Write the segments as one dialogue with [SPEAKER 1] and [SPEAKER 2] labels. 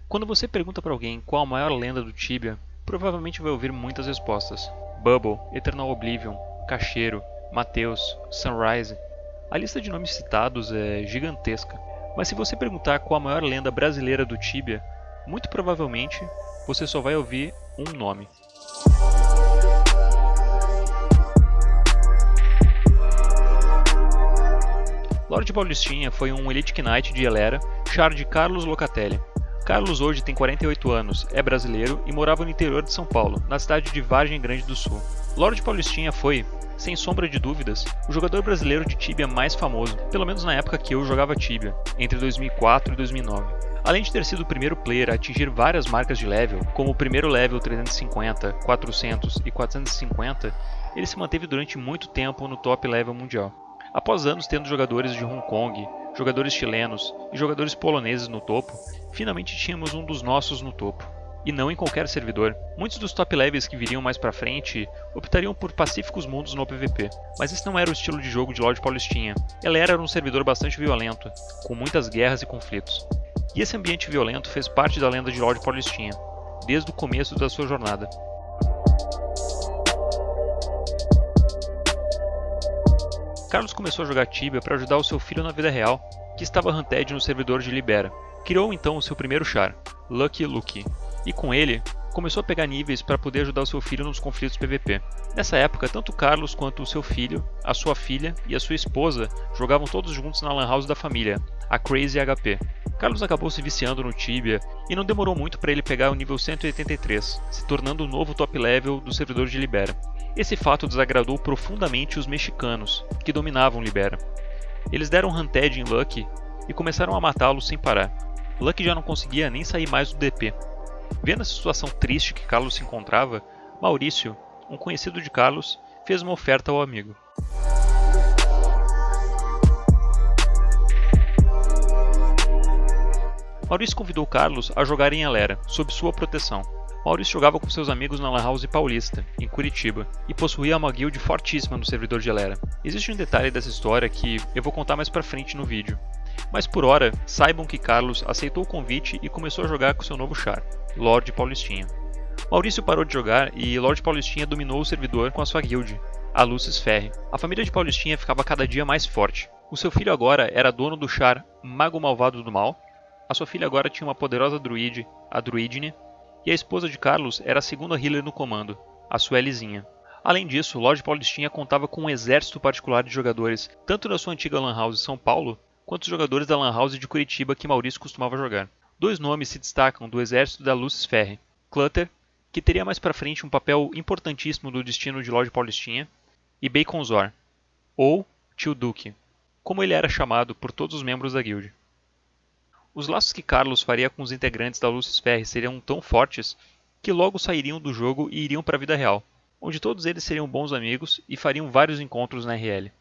[SPEAKER 1] Quando você pergunta para alguém qual a maior lenda do Tibia, provavelmente vai ouvir muitas respostas. Bubble, Eternal Oblivion, Cacheiro, Mateus, Sunrise. A lista de nomes citados é gigantesca, mas se você perguntar qual a maior lenda brasileira do Tibia, muito provavelmente você só vai ouvir um nome. Lorde Paulistinha foi um Elite Knight de Elera, char de Carlos Locatelli. Carlos hoje tem 48 anos, é brasileiro e morava no interior de São Paulo, na cidade de Vargem Grande do Sul. Lorde Paulistinha foi, sem sombra de dúvidas, o jogador brasileiro de Tibia mais famoso, pelo menos na época que eu jogava Tibia, entre 2004 e 2009. Além de ter sido o primeiro player a atingir várias marcas de level, como o primeiro level 350, 400 e 450, ele se manteve durante muito tempo no top level mundial. Após anos tendo jogadores de Hong Kong, jogadores chilenos e jogadores poloneses no topo, finalmente tínhamos um dos nossos no topo. E não em qualquer servidor. Muitos dos top levels que viriam mais pra frente optariam por pacíficos mundos no PVP, mas esse não era o estilo de jogo de Lorde Paulistinha. Ela era um servidor bastante violento, com muitas guerras e conflitos. E esse ambiente violento fez parte da lenda de Lorde Paulistinha, desde o começo da sua jornada. Carlos começou a jogar Tibia para ajudar o seu filho na vida real, que estava hunted no servidor de Libera. Criou então o seu primeiro char, Lucky Lucky, e com ele, começou a pegar níveis para poder ajudar o seu filho nos conflitos PVP. Nessa época, tanto Carlos quanto o seu filho, a sua filha e a sua esposa jogavam todos juntos na lan house da família, a Crazy HP. Carlos acabou se viciando no Tibia e não demorou muito para ele pegar o nível 183, se tornando o novo top level do servidor de Libera. Esse fato desagradou profundamente os mexicanos, que dominavam Libera. Eles deram hunted em Lucky e começaram a matá-lo sem parar. Lucky já não conseguia nem sair mais do DP. Vendo a situação triste que Carlos se encontrava, Maurício, um conhecido de Carlos, fez uma oferta ao amigo. Maurício convidou Carlos a jogar em Elera, sob sua proteção. Maurício jogava com seus amigos na Lan House Paulista, em Curitiba, e possuía uma guild fortíssima no servidor de Elera. Existe um detalhe dessa história que eu vou contar mais pra frente no vídeo. Mas por hora, saibam que Carlos aceitou o convite e começou a jogar com seu novo char, Lorde Paulistinha. Maurício parou de jogar e Lorde Paulistinha dominou o servidor com a sua guild, a Lucis Ferre. A família de Paulistinha ficava cada dia mais forte. O seu filho agora era dono do char Mago Malvado do Mal, a sua filha agora tinha uma poderosa druide, a Druidine, e a esposa de Carlos era a segunda healer no comando, a Suelizinha. Além disso, Lorde Paulistinha contava com um exército particular de jogadores, tanto da sua antiga Lan House São Paulo, quanto os jogadores da Lan House de Curitiba que Maurício costumava jogar. Dois nomes se destacam do exército da Lucis Ferre: Clutter, que teria mais pra frente um papel importantíssimo no destino de Lorde Paulistinha, e Baconzor, ou Tio Duque, como ele era chamado por todos os membros da guild. Os laços que Carlos faria com os integrantes da Lucis Ferre seriam tão fortes que logo sairiam do jogo e iriam para a vida real, onde todos eles seriam bons amigos e fariam vários encontros na RL.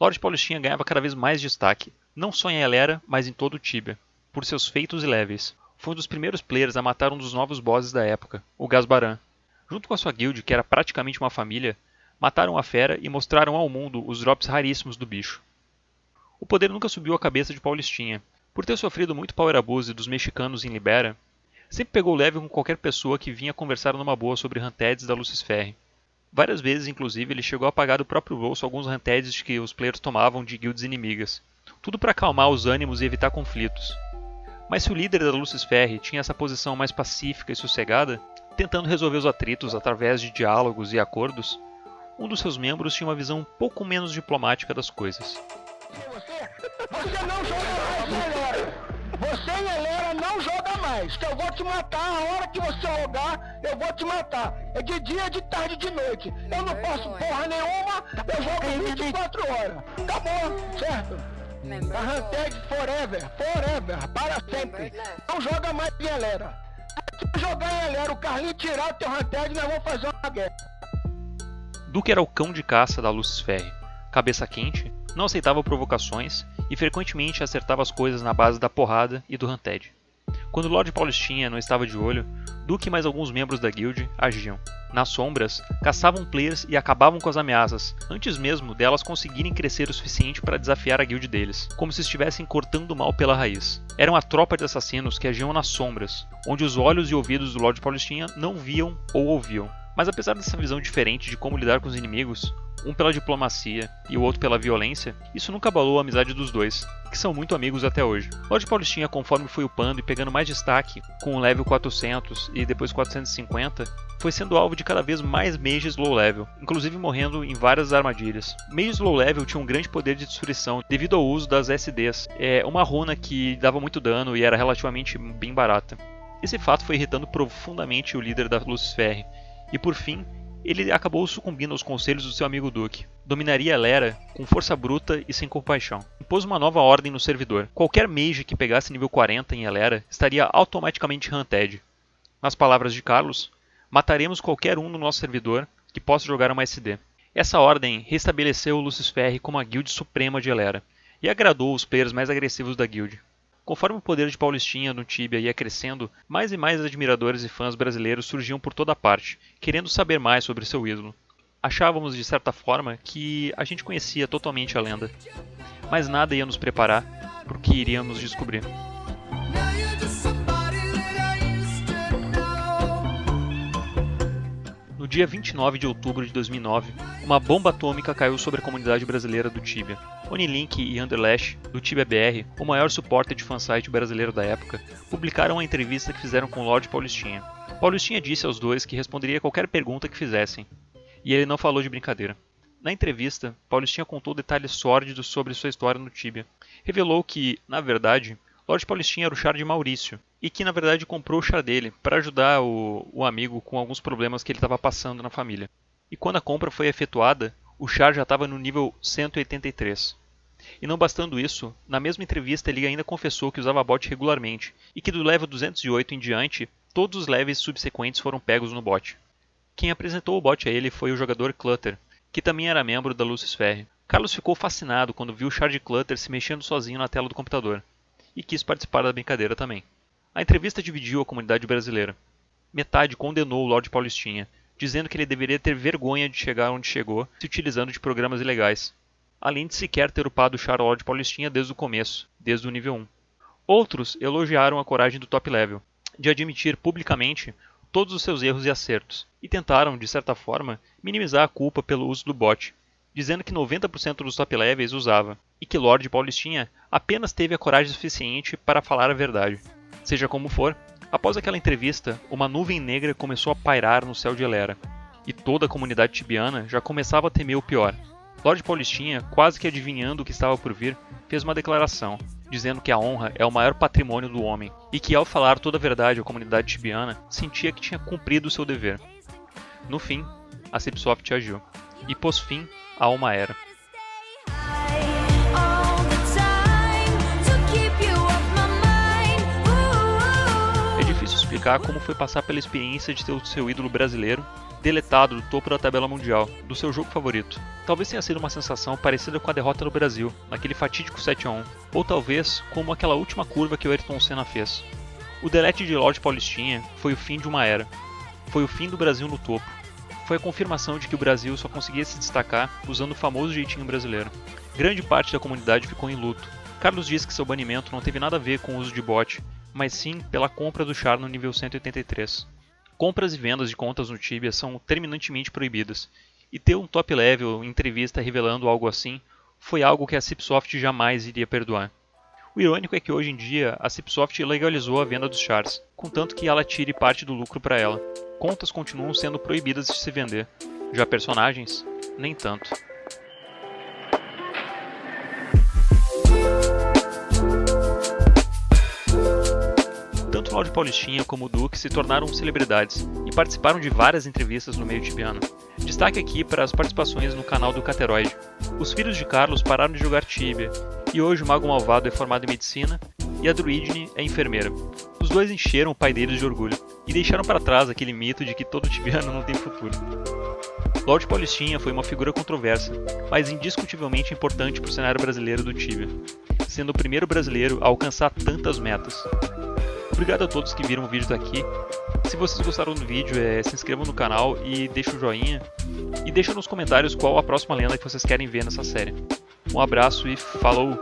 [SPEAKER 1] Lorde Paulistinha ganhava cada vez mais destaque, não só em Elera, mas em todo o Tibia, por seus feitos e levels. Foi um dos primeiros players a matar um dos novos bosses da época, o Gasbaran. Junto com a sua guild, que era praticamente uma família, mataram a fera e mostraram ao mundo os drops raríssimos do bicho. O poder nunca subiu à cabeça de Paulistinha. Por ter sofrido muito power abuse dos mexicanos em Libera, sempre pegou leve com qualquer pessoa que vinha conversar numa boa sobre hunteds da Lucis Ferre. Várias vezes, inclusive, ele chegou a pagar do próprio bolso alguns hunteds que os players tomavam de guilds inimigas. Tudo para acalmar os ânimos e evitar conflitos. Mas se o líder da Lucis Ferre tinha essa posição mais pacífica e sossegada, tentando resolver os atritos através de diálogos e acordos, um dos seus membros tinha uma visão um pouco menos diplomática das coisas.
[SPEAKER 2] Você não joga mais, galera! Você e Elera não joga mais, que eu vou te matar a hora que você logar, eu vou te matar. É de dia, de tarde, de noite. Eu não posso porra nenhuma, eu jogo 24 horas. Acabou, certo? A Hunted forever, para sempre. Não joga mais em Elera. Se jogar em Elera, o Carlinho tirar o teu Hunted, nós vamos fazer uma guerra.
[SPEAKER 1] Duque era o cão de caça da Lucis Ferre, cabeça quente, não aceitava provocações e frequentemente acertava as coisas na base da porrada e do hunted. Quando Lorde Paulistinha não estava de olho, Duke e mais alguns membros da guild agiam. Nas sombras, caçavam players e acabavam com as ameaças, antes mesmo delas conseguirem crescer o suficiente para desafiar a guild deles, como se estivessem cortando o mal pela raiz. Eram a tropa de assassinos que agiam nas sombras, onde os olhos e ouvidos do Lorde Paulistinha não viam ou ouviam. Mas apesar dessa visão diferente de como lidar com os inimigos, um pela diplomacia e o outro pela violência, isso nunca abalou a amizade dos dois, que são muito amigos até hoje. Lorde Paulistinha, conforme foi upando e pegando mais destaque, com o level 400 e depois 450, foi sendo alvo de cada vez mais mages low level, inclusive morrendo em várias armadilhas. Mages low level tinham um grande poder de destruição devido ao uso das SDs, uma runa que dava muito dano e era relativamente bem barata. Esse fato foi irritando profundamente o líder da Lucifer, e por fim, ele acabou sucumbindo aos conselhos do seu amigo Duke. Dominaria Elera com força bruta e sem compaixão. Impôs uma nova ordem no servidor. Qualquer mage que pegasse nível 40 em Elera estaria automaticamente hunted. Nas palavras de Carlos, mataremos qualquer um no nosso servidor que possa jogar uma SD. Essa ordem restabeleceu o Lucifer como a guild suprema de Elera, e agradou os players mais agressivos da guild. Conforme o poder de Paulistinha no Tibia ia crescendo, mais e mais admiradores e fãs brasileiros surgiam por toda parte, querendo saber mais sobre seu ídolo. Achávamos, de certa forma, que a gente conhecia totalmente a lenda, mas nada ia nos preparar para o que iríamos descobrir. No dia 29 de outubro de 2009, uma bomba atômica caiu sobre a comunidade brasileira do Tibia. Onilink e Underlash, do Tibia BR, o maior supporter de fansite brasileiro da época, publicaram uma entrevista que fizeram com o Lorde Paulistinha. Paulistinha disse aos dois que responderia qualquer pergunta que fizessem, e ele não falou de brincadeira. Na entrevista, Paulistinha contou detalhes sórdidos sobre sua história no Tibia. Revelou que, na verdade, Lorde Paulistinha era o char de Maurício, e que na verdade comprou o char dele para ajudar o amigo com alguns problemas que ele estava passando na família. E quando a compra foi efetuada, o char já estava no nível 183. E não bastando isso, na mesma entrevista ele ainda confessou que usava bot regularmente, e que do level 208 em diante, todos os levels subsequentes foram pegos no bot. Quem apresentou o bot a ele foi o jogador Clutter, que também era membro da Lucifer. Carlos ficou fascinado quando viu o char de Clutter se mexendo sozinho na tela do computador, e quis participar da brincadeira também. A entrevista dividiu a comunidade brasileira. Metade condenou o Lorde Paulistinha, dizendo que ele deveria ter vergonha de chegar onde chegou, se utilizando de programas ilegais, além de sequer ter upado o char Lorde Paulistinha desde o começo, desde o nível 1. Outros elogiaram a coragem do top level, de admitir publicamente todos os seus erros e acertos, e tentaram, de certa forma, minimizar a culpa pelo uso do bot, dizendo que 90% dos top levels usava, e que Lorde Paulistinha apenas teve a coragem suficiente para falar a verdade. Seja como for, após aquela entrevista, uma nuvem negra começou a pairar no céu de Elera, e toda a comunidade tibiana já começava a temer o pior. Lorde Paulistinha, quase que adivinhando o que estava por vir, fez uma declaração, dizendo que a honra é o maior patrimônio do homem, e que ao falar toda a verdade à comunidade tibiana, sentia que tinha cumprido o seu dever. No fim, a Cipsoft agiu, e pôs fim a uma era. Explicar como foi passar pela experiência de ter o seu ídolo brasileiro deletado do topo da tabela mundial, do seu jogo favorito. Talvez tenha sido uma sensação parecida com a derrota no Brasil, naquele fatídico 7-1, ou talvez como aquela última curva que o Ayrton Senna fez. O delete de Lorde Paulistinha foi o fim de uma era. Foi o fim do Brasil no topo. Foi a confirmação de que o Brasil só conseguia se destacar usando o famoso jeitinho brasileiro. Grande parte da comunidade ficou em luto. Carlos disse que seu banimento não teve nada a ver com o uso de bot, mas sim pela compra do char no nível 183. Compras e vendas de contas no Tibia são terminantemente proibidas, e ter um top level em entrevista revelando algo assim foi algo que a Cipsoft jamais iria perdoar. O irônico é que hoje em dia a Cipsoft legalizou a venda dos chars, contanto que ela tire parte do lucro para ela. Contas continuam sendo proibidas de se vender, já personagens, nem tanto. Tanto o Lorde Paulistinha como o Duke se tornaram celebridades e participaram de várias entrevistas no meio tibiano. Destaque aqui para as participações no canal do Cateroide. Os filhos de Carlos pararam de jogar Tibia, e hoje o Mago Malvado é formado em Medicina e a Druidne é enfermeira. Os dois encheram o pai deles de orgulho, e deixaram para trás aquele mito de que todo tibiano não tem futuro. Lorde Paulistinha foi uma figura controversa, mas indiscutivelmente importante para o cenário brasileiro do Tibia, sendo o primeiro brasileiro a alcançar tantas metas. Obrigado a todos que viram o vídeo daqui. Se vocês gostaram do vídeo, se inscrevam no canal e deixem o joinha. E deixem nos comentários qual a próxima lenda que vocês querem ver nessa série. Um abraço e falou!